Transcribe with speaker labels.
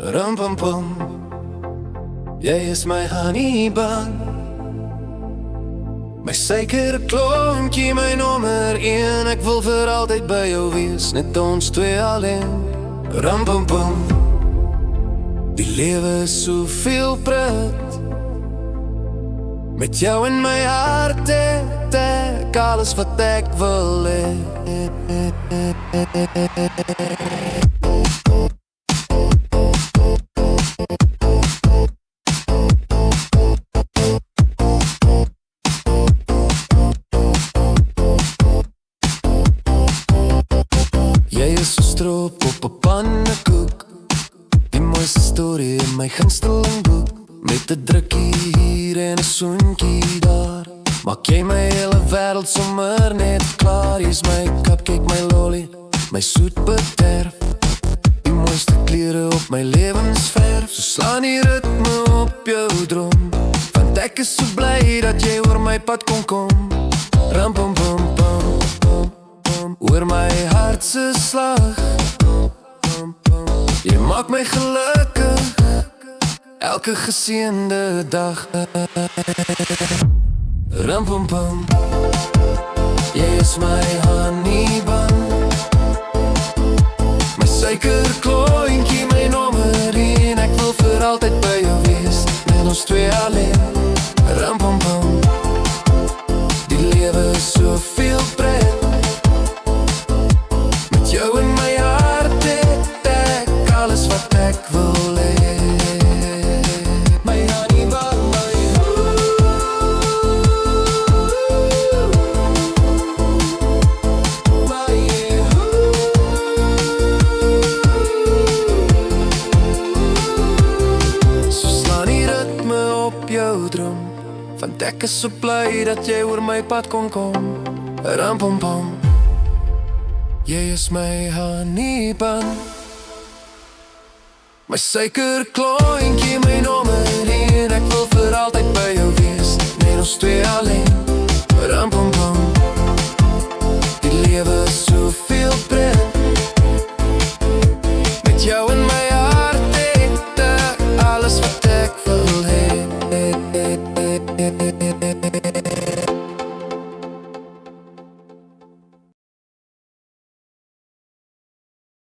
Speaker 1: Rampampam, jy is my honeybun, my suiker klontjie, my nommer 1. Ek wil vir altyd by jou wees, net ons twee alleen. Rampampam, die lewe is soveel pret, met jou in my hart het ek alles wat ek wil hê. Jy is so stroop op 'n pannekoek, die mooiste storie in my gunsteling boek. Met 'n drukkie hier en 'n soentjie daar, maak jy my hele wêreld sommer net klaar. Jy's my cupcake, my lolly, my soet bederf, die mooiste klere op my lewensverf. So slaan die ritme op jou droom, want ek is so bly dat jy oor my pad kon kom. Rampampam, oor my hart se slag, jy maak my gelukkig elke geseënde dag. Rampampam, jy is my honeybun, my suikerklontjie, my nommer 1. Ek wil vir altyd by jou wees, net ons twee alleen. Rampampam, die lewe is soveel pret, met jou in my hart het ek alles wat ek wil hê. Want ek is so bly dat jy oor my pad kon kom. Rampampam, jy is my honeybun, my suikerklontjie, my nommer 1. Ek wil vir altyd by jou wees, net ons twee alleen. Rampampam, die lewe is soveel pret, met jou in my hart het ek alles wat